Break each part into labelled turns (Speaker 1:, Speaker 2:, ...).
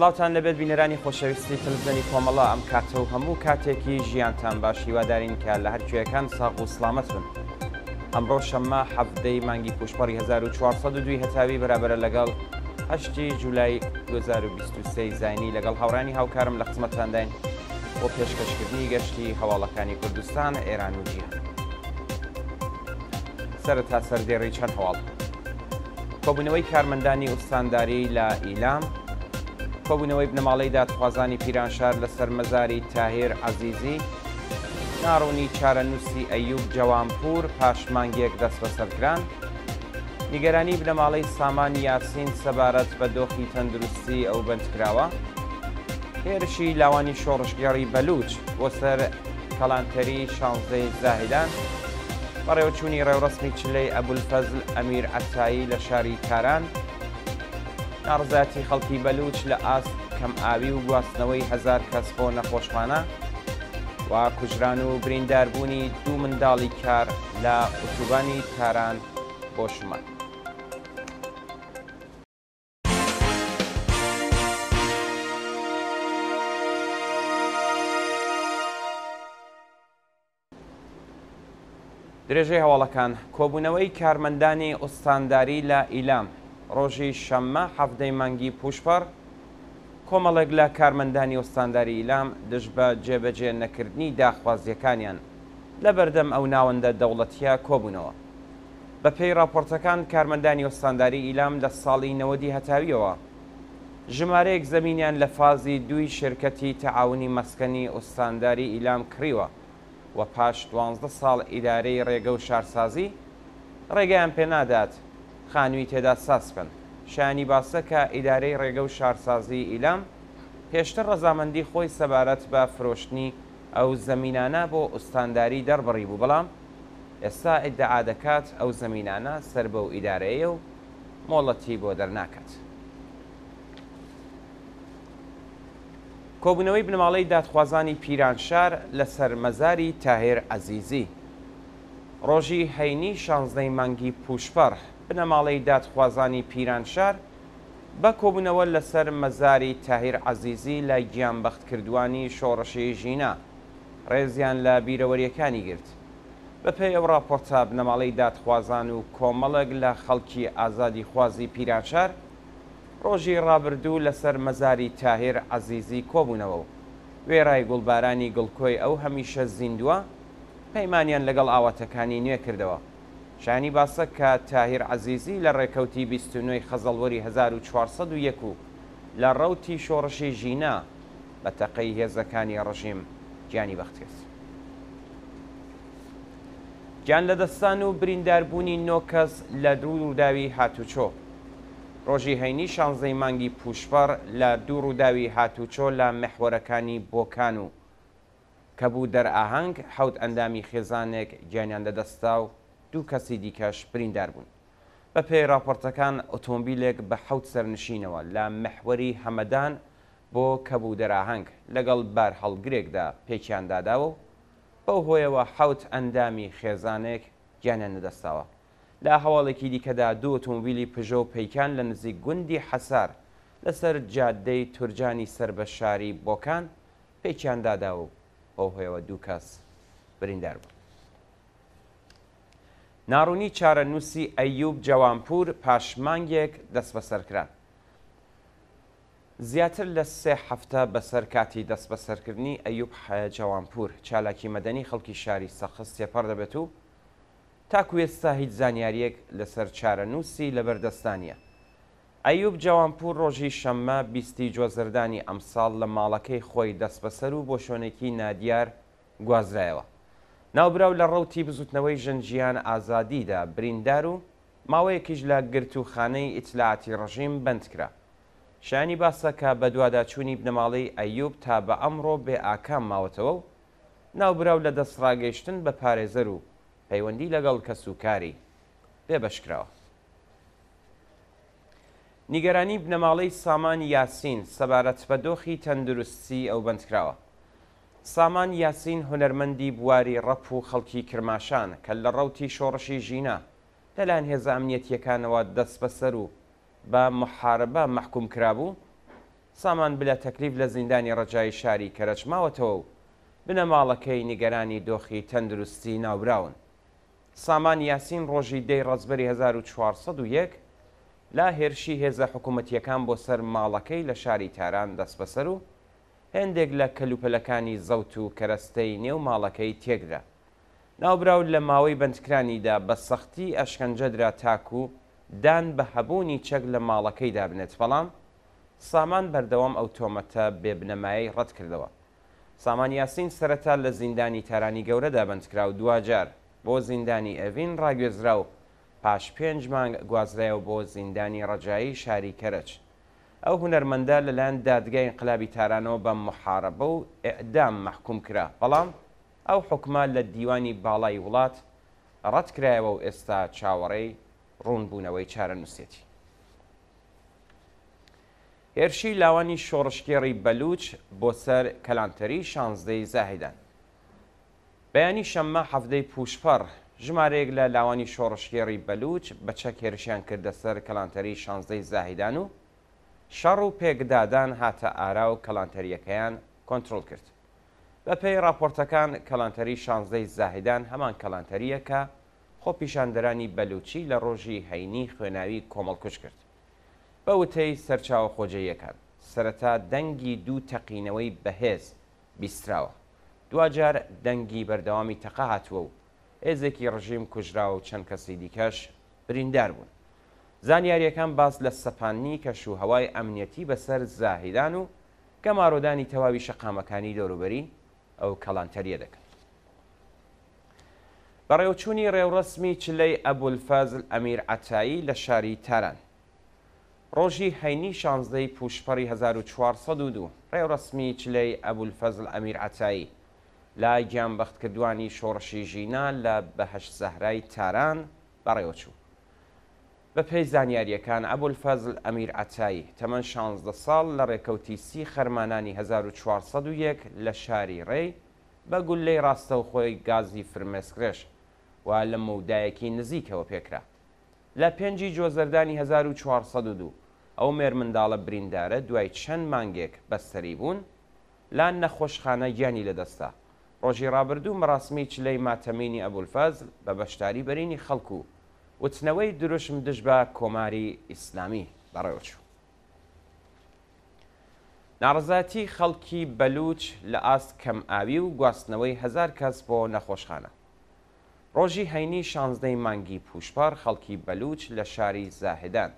Speaker 1: سلااوتان لەبێت بینەرانی خۆشەویستی تەلەڤیزیۆنی کۆمەڵە ئەم کاتە و هەموو کاتێکی ژیانتان باش هیوادارین کە لە هەر کوێیەکان ساغ و سڵامەت بن. ئەمڕۆ شەممە هەفتەی مانگی پوشپەڕی 1402 هەتاوی بەرابەرە لەگەڵ 8 جولای 2023 زاینی لەگەڵ هاوڕانی هاوکارم لە خزمەتانداین بۆ پێشکەشکردنی گەشتی هەواڵەکانی کوردستان، ئێران و جیهان. سەرەتا سەردێڕی چەند هەواڵ: کۆبوونەوەی کارمەندانی ئوستانداری لە ئیلام، کۆبوونەوەی بنەماڵەی دادخوازانی پیرانشار لەسەر مەزاری تاهیر عەزیزی، ناڕوونی چارەنووسی ئەیوب جەوانپور پاشمانگێک دەست بەسەرکران، نیگەرانی بنەماڵەی سامان یاسین سەبارەت بە دۆخی تەندروستی ئەو بەندکراوە، هێرشی لاوانی شۆڕشگەڕی بەلوچ بۆ سەر کەڵانتەری 16 زاهیدان، بەڕێوەچوونی ڕێوڕەسمی چلەی ئەبولفەزل ئەمیر عەتایی لە شاری کاران، ناڕزایەتی خەڵکی بەلوچ لە ئاست کەم ئاوی و گواستنەوەی 1000 کەس بۆ نەخۆشخانە، و کوژران و برینداربوونی 2 منداڵی کار لە ئۆتۆبانی کاران بۆ شومان. درێژەی هەواڵەکان: کۆبوونەوەی کارمەندانی ئوستانداری لە ئیلام ڕۆژی شەممە هەفتەی مانگی پوشپەڕ، کۆمەڵێک لە کارمەندانی ئوستانداری ئیلام دژ بە جێبەجێ نەکردنی داخوازیەکانیان لە بەردەم ئەو ناوەندە دەوڵەتیە کۆبوونەوە. بەپێی راپۆرتەکان، کارمەندانی ئوستانداری ئیلام لە ساڵی 90 هەتاویەوە ژمارەیەک زەمینیان لە فازی 2 شرکەتی تەعاونی مەسکەنی ئوستانداری ئیلام کڕیوە و پاش 12 ساڵ ئیدارەی ڕێگە و شارسازی ڕێگەیان پێنادات خانووی تێدا ساز بکەن. شایانی باسە کە ئیدارەی ڕێگە و شارسازی ئیلام پێشتر ڕەزامەندی خۆی سەبارەت بە فرۆشتنی ئەو زەمینانە بۆ ئوستانداری دەربڕی بوو، بەڵام ئێستا ئیدعا دەکات ئەو زەمینانە سەر بەو ئیدارەیە و مۆڵەتی بۆ دەرناکات. کۆبوونەوەی بنەماڵەی دادخوازانی پیرانشار لەسەر مەزاری تاهیر عەزیزی ڕۆژی هەینی 16 مانگی پوشپەڕ، بنەماڵەی دادخوازانی پیرانشار بە کۆبوونەوە لەسەر مەزاری تاهیر عەزیزی لای گیانبەختکردوانی شۆڕشی ژینا ڕێزیان لە بیرەوەریەکانی گرت. بەپێی ئەو راپۆرتە، بنەماڵەی دادخوازان و کۆمەڵێک لە خەڵکی ئازادی خوازی پیرانشار ڕۆژی ڕابردوو لەسەر مەزاری تاهیر عەزیزی کۆبوونەوە و وێرای گوڵبارانی گڵکۆی ئەو هەمیشە زیندووە پەیمانیان لەگەڵ ئاواتەکانی نوێ کردەوە. شانی باسە کە تاهیر عەزیزی لە ڕێکەوتی 29 خەزەڵوەری 1401 و لە ڕەوتی شۆڕشی ژینا بە تەقەی هێزەکانی ڕژیم گیانی بەختکرد. گیان لەدەستان و برینداربوونی 9 کەس لە دوو ڕووداوی هاتوچۆ ڕۆژی هەینی 16 مانگی پوشپەڕ لە دوو ڕووداوی هاتوچۆ لە مەحوەرەکانی بۆکان و کەبوو دەرئاهەنگ 7 ئەندامی خێزانێک گیانیان لەدەستا و 2 کەسی دیکەش بریندار بوون. بەپێی راپۆرتەکان، ئۆتۆمبیلێک بە 7 سەرنشینەوە لە مەحوەری هەمەدان بۆ کەبوو دەرئاهەنگ لەگەڵ بار هەڵگرێکدا پێکیان داداوە و بەو هۆیەوە 7 ئەندامی خێزانێک گیانیان لەدەستاوە. لە هەواڵێکی دیکەدا 2 ئۆتۆمبیلی پژۆ پەیکان لە نزیک گوندی حەسار لەسەر جادەی تورجانی سەر بە شاری بۆکان پێکیان داداوە و بەو هۆیەوە 2 کەس بریندار بوون. ناڕوونی چارەنووسی ئەیوب جەوانپور پاشمانگێک دەست بەسەرکران. زیاتر لە 3 هەفتە بەسەر کاتی دەست بەسەرکردنی ئەیوب جەوانپور چالاکی مەدەنی خەڵکی شاری سەخس تێپەڕ دەبێت و تاکو ئێستا هیچ زانیاریەک لەسەر چارەنووسی لەبەردەستانیە. ئەیوب جەوانپور ڕۆژی شەممە 20 جۆزەردانی ئەمساڵ لە ماڵەکەی خۆی دەست بەسەر و بۆ شوێنێکی نادیار گوازرایەوە. ناوبراو لە ڕەوتی بزوتنەوەی ژنجیان ئازادیدا بریندار و ماوەیەکیش لە گرتوخانەی ئیتلاعاتی ڕژیم بەندکرا. شانی باسە کە بە دوواداچوونی بنەماڵەی ئەیوب تا بە ئەمڕۆ بێ ئاکام ماوەتەوە و ناوبراو لە دەستڕاگەیشتن بە پارێزەر و پەیوەندی لەگەڵ کەسوکاری بێبەشکراوە. نیگەرانی بنەماڵەی سامان یاسین سەبارەت بە دۆخی تەندروستی ئەو بەندکراوە. سامان یاسین هونەرمەندی بواری ڕەپ و خەڵکی کرماشان کە لە ڕەوتی شۆڕشی ژینا لەلایەن هێزە ئەمنیەتیەکانەوە دەست بەسەر و بە محارەبە مەحکوم کرابوو، سامان بلە تەکلیف لە زیندانی ڕەجای شاری کەرەچ ماوەتەوە و بنەماڵەکەی نیگەرانی دۆخی تەندروستی ناوبراون. سامان یاسین ڕۆژی دەی ڕەزبەری 1401 لا هێرشی هێزە حکوومەتیەکان بۆ سەر ماڵەکەی لە شاری تاران دەست بەسەر و هێندێک لە کەلوپەلەکانی زەوت و کەرەستەی نێو ماڵەکەی تێکدا. ناوبراو لە ماوەی بەندکرانیدا بە سەختی ئەشکەنجەدرا تاکو و دان بە هەبوونی چەک لە ماڵەکەیدا بنێت، بەڵام سامان بەردەوام ئەو تۆمەتە بێبنەمایی ڕەت کردەوە. سامان یاسین سەرەتا لە زیندانی تارانی گەورەدا بەندکرا و دوجار بۆ زیندانی ئەڤین ڕاگوێزرا و پاش 5 مانگ گوازرایەوە بۆ زیندانی ڕەجایی شاری کەرەچ. ئەو هونەرمەندە لەلایەن دادگای انقلابی تارانەوە بە محارەبە و ئێعدام مەحکوم کرا، بەڵام ئەو حکومە لە دیوانی باڵای وڵات ڕەت کرایەوە و ئێستا چاوەڕێی ڕوونبوونەوەی چارەنووسێتی. هێرشی لاوانی شۆڕشکێڕی بەلوچ بۆ سەر کەلانتەری 16 زاهیدان. بەیانی شەممە هەفتەی پوشپەڕ ژمارەیەک لە لاوانی شۆڕشکێڕی بەلوچ بە چەک هێرشیان کردە سەر کەلانتەری 16 زاهیدان و شەڕ و پێکدادان هاتە ئارا و کەلانتەریەکەیان کۆنتترۆل کرد. بە پێی راپۆرتەکان کەلانتەری 16 زاهیدان هەمان کەلانتەریە کە خۆپیشاندەرانی بەلوچی لە ڕۆژی هەینی خوێناوی کۆمەڵکوش کرد. بە وتەی سەرچاوە خۆجەیەکان سەرەتا دەنگی دوو تەقینەوەی بەهێز بیستراوە، دوجار دەنگی بەردەوامی تەقا هاتووە و هێزێکی ڕژیم کوژراوە و چەند کەسی دیکەش بریندار بوون. زانیاریەکان باس لە سەپاندنی کەشوهەوای ئەمنیەتی بەسەر زاهیدان و گەماڕۆدانی تەواوی شەقامەکانی دەوروبەری ئەو کەلانتەریە دەکەن. بەڕێوەچوونی ڕێوڕسمی چلەی ئەبولفەزل ئەمیر عەتایی لە شاری تاران ڕۆژی هەینی 16 پوشپەڕی 1402 ڕێوڕسمی چلەی ئەبولفەزل ئەمیر عەتایی لای گیانبەختکردوانی شۆڕشی ژینا لە بەهەشت زەهرای تاران بەڕێوەچوو. بە پێی زانیاریەکان ئەبولفەزل ئەمیر عەتایی تەمەن 16 ساڵ لە ڕێکەوتی سی خەرمانانی 1401 لە شاری ڕێی بە گولەی ڕاستەوخۆی گازی فرمێسکرێش و لە مەودایەکی نزیکەوە پێکرا. لە 5 جۆزەردانی 1402 ئەو مێر منداڵە بریندارە دوای چەند مانگێک بەستەری بوون لا نەخۆشخانە گیانی لەدەستا. ڕۆژی ڕابردوو مەراسمی چلەی ماتەمینی ئەبولفەزل بە بەشداری بەرینی خەڵکو و وتنەوەی دروشم دژ بە کۆماری ئیسلامی بەڕێوەچوو. ناڕەزایەتی خەڵکی بەلوچ لە ئاست کەم ئاوی و گواستنەوەی 1000 کەس بۆ نەخۆشخانە. ڕۆژی هەینی 16 مانگی پوشپەڕ خەڵکی بەلوچ لە شاری زاهیدان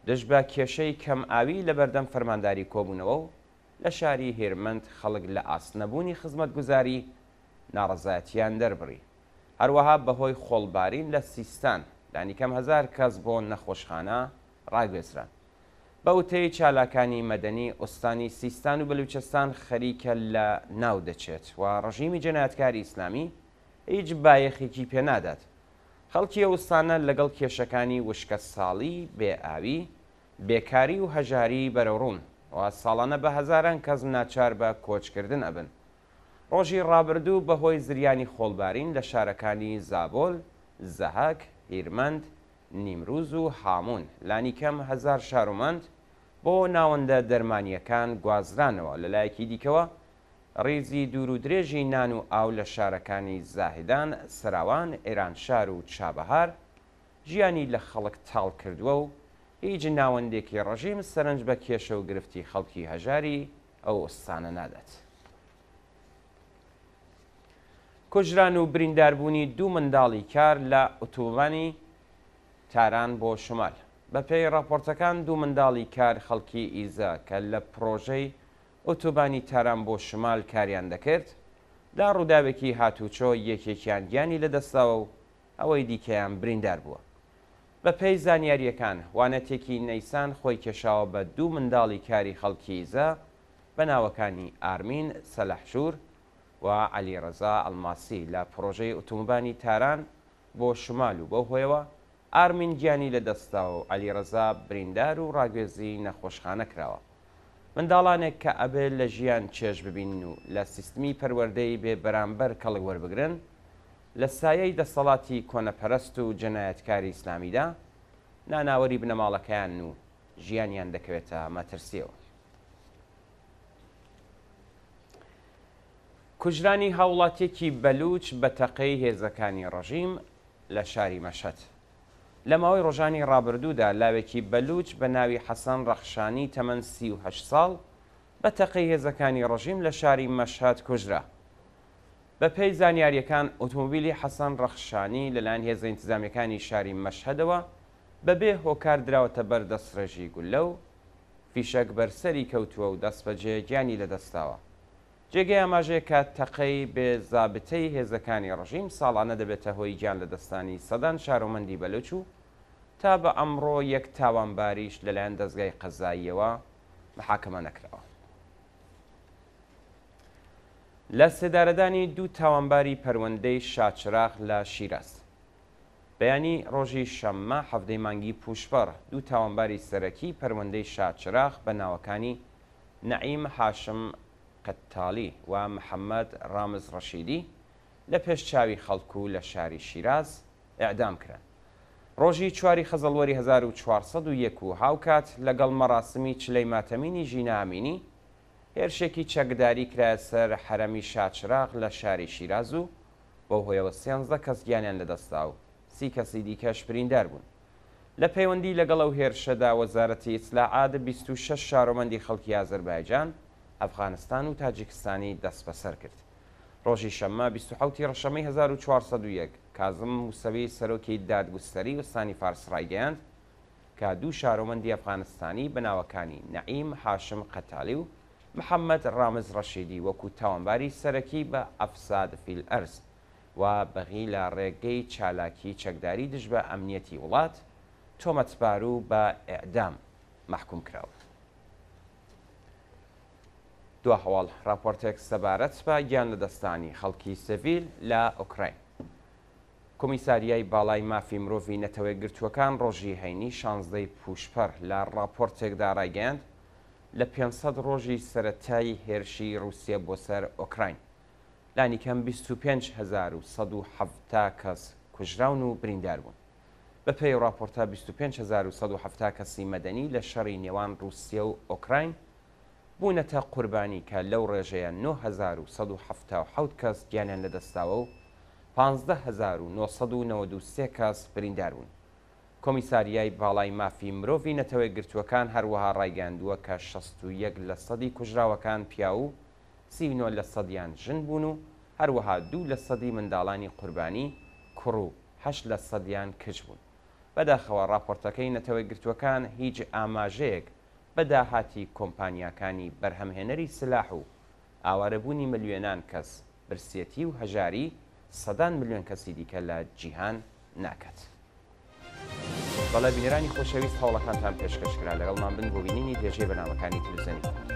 Speaker 1: دژ بە کێشەی کەم ئاوی لە بەردەم فەرمانداری کۆبوونەوە و لە شاری هێرمەند خەڵک لە ئاستنەبوونی خزمەتگوزاری ناڕەزایەتیان دەربڕی. هەروەها بەهۆی خۆڵبارین لە سیستان دانیکەم 1000 کەس بۆ نەخۆشخانە ڕاگوێزران. بە وتەی چالاکانی مەدەنی ئوستانی سیستان و بەلوچستان خەریکە لە ناو دەچێت و ڕژیمی جەنایەتکاری ئیسلامی هیچ بایەخێکی پێنادات. خەڵکی ئەوستانە لەگەڵ کێشەکانی وشکە ساڵی، بێئاوی، بێکاری و هەژاری بەرەوڕوون و ساڵانە بە هەزاران کەس ناچار بە کۆچکردن ئەبن. ڕۆژی ڕابردوو بەهۆی زریانی خۆڵبارین لە شارەکانی زابۆل، زەهاک، هیرمەند، نیمروز و هامون لانیکەم 1000 شارومەند بۆ ناوەندە دەرمانیەکان گوازرانەوە. لەلایەکی دیکەوە ڕیزی دوور و درێژی نان و ئاو لە شارەکانی زاهیدان، سەراوان، ئێرانشار و چابەهار ژیانی لە خەڵک تاڵ کردووە و هیچ ناوەندێکی ڕژیم سەرنج بە کێشە و گرفتی خەڵکی هەژاری ئەو ئوستانە نادات. کوژران و برینداربوونی دوو منداڵی کار لە ئۆتۆبانی تاران بۆ شمال. بە پێی راپۆرتەکان دوو منداڵی کار خەڵکی ئیزا کە لە پرۆژەی ئۆتۆبانی تاران بۆ شمال کاریان دەکرد دا ڕووداوێکی هاتوچۆ یەکێکیان گیانی لەدەستاوە و ئەوەی دیکەیان بریندار بووە. بە پێی زانیاریەکان وانەتێکی نەیسان خۆی کێشاوە بە دوو منداڵی کاری خەڵکی ئیزا بە ناوەکانی ئارمین سەلەحشور و عەلیڕەزا ئەڵماسی لە پرۆژەی ئۆتۆمبانی تاران بۆ شمال و بەو هۆیەوە ئارمین گیانی لەدەستاوە و عەلیڕەزا بریندار و ڕاگوێزی نەخۆشخانە کراوە. منداڵانێک کە ئەبێت لە ژیان چێژ ببین و لە سیستمی پەروەردەی بێ بەرامبەر کەڵک وەربگرن لە سایەی دەسەڵاتی کۆنەپەرست و جەنایەتکاری ئیسلامیدا ناناوەری بنەماڵەکەیان و ژیانیان دەکەوێتە مەترسیەوە. کوژرانی هاوڵاتیەکی بەلوچ بە تەقەی هێزەکانی ڕەژیم لە شاری مەشهەد. لە ماوەی ڕۆژانی ڕابردوودا لاوێکی بەلوچ بە ناوی حەسەن ڕەخشانی تەمەن 38 ساڵ بە تەقەی هێزەکانی ڕەژیم لە شاری مەشهەد کوژرا. بە پێی زانیاریەکان ئۆتۆمۆبیلی حەسەن ڕەخشانی لەلایەن هێزە ئینتیزامیەکانی شاری مەشهەدەوە بەبێ هۆکار دراوەتە بەر دەستڕێژی گولە و فیشەک بەرسەری کەوتووە و دەستبەجێ گیانی لەدەستاوە. جێگەی ئاماژەیە کە تەقەی بێ زابتەی هێزەکانی ڕژیم ساڵانە دەبێتە هۆی گیان لەدەستانی سەدان شارۆمەندی بەلوچ و تا بە ئەمڕۆ یەک تاوانباریش لەلایەن دەستگای قەزاییەوە محاکەمە نەکراوە. لە سێدارەدانی دوو تاوانباری پەروەندەی شاچراغ لە شیراز. بەیانی ڕۆژی شەممە هەفتەی مانگی پوشپەر دوو تاوانباری سەرەکی پەروەندەی شاچراغ بە ناوەکانی نەعیم هاشم قەتاڵی و محەممەد ڕامز ڕەشیدی لە پێش چاوی خەڵکو لە شاری شیراز ئێعدام کران. ڕۆژی چواری خەزەڵوەری 1401 و هاوکات لەگەڵ مەراسمی چلەی ماتەمینی ژینە ئامینی هێرشێکی چەکداری کرایە سەر حرەمی شاچراغ لە شاری شیراز و بەو هۆیەوە 13 کەس گیانیان لەدەستا و 30 کەسی دیکەش بریندار بوون. لە پەیوەندی لەگەڵ ئەو هێرشەدا وەزارەتی ئیسلاحات 26 شارۆمەندی خەڵکی ئازەربایجان، ئەفغانستان و تاجیکستانی دەست بەسەر کرد. ڕۆژی شەممە 27 ڕەشەمەی 1401 کازم موسەوی سەرۆکی دادگستەری وستانی فارس ڕایگەیاند کە دوو شارۆمەندی ئەفغانستانی بەناوەکانی نەعیم هاشم قەتاڵی و محەممەد ڕامز ڕەشیدی وەکو تاوانباری سەرەکی بە ئەفساد فیل ئەرز و بەغی لە ڕێگەی چالاکی چەکداری دژ بە ئەمنیەتی وڵات تۆمەتبار و بە ئێعدام محکوم کراوە. دو هەواڵ راپۆرتێک سەبارەت بە گیان لەدەستانی خەڵکی سڤیل لە ئوکراین. کۆمیساریای باڵای مافی مرۆڤی نەتەوەی گرتووەکان ڕۆژی هەینی 16 پوشپەر لە راپۆرتێکدا ڕایگەیاند لە 500 ڕۆژی سەرەتایی هێرشی رووسیا بۆ سەر ئۆکراین لانیکەم 25170 کەس کوژراون و بریندار بوون. بەپێی راپۆرتە 25170 کەسی مەدەنی لە شەڕی نێوان رووسیا و ئۆکراین بوونەتە قوربانی کە لەو ڕێژەیە 9177 کەس گیانیان لەدەستاوە و 15993 کەس بریندار بوون. کۆمیساریای باڵای مافی مرۆڤی نەتەوەی گرتووەکان هەروەها ڕایگەاندووە کە 61% کوژراوەکان پیا و 39% ژن بوون و هەروەها 2% منداڵانی قوربانی کوڕ و 8% کچ بوون. بەداخەوە راپۆرتەکەی نەتەوەی گرتووەکان هیچ ئاماژەیەک بە داهاتی کۆمپانیاکانی بەرهەمهێنەری سلاح و ئاوارەبوونی ملیۆنان کەس برسێتی و هەژاری 100 ملیۆن کەسی دیکە لە جیهان ناکات. بەڵێ بینەرانی خۆشەویست هەوڵەکانتان پێشکەشکرا لەگەڵمان بن بۆ بینینی دێژەی بەنامەکانی تلویزیۆنی.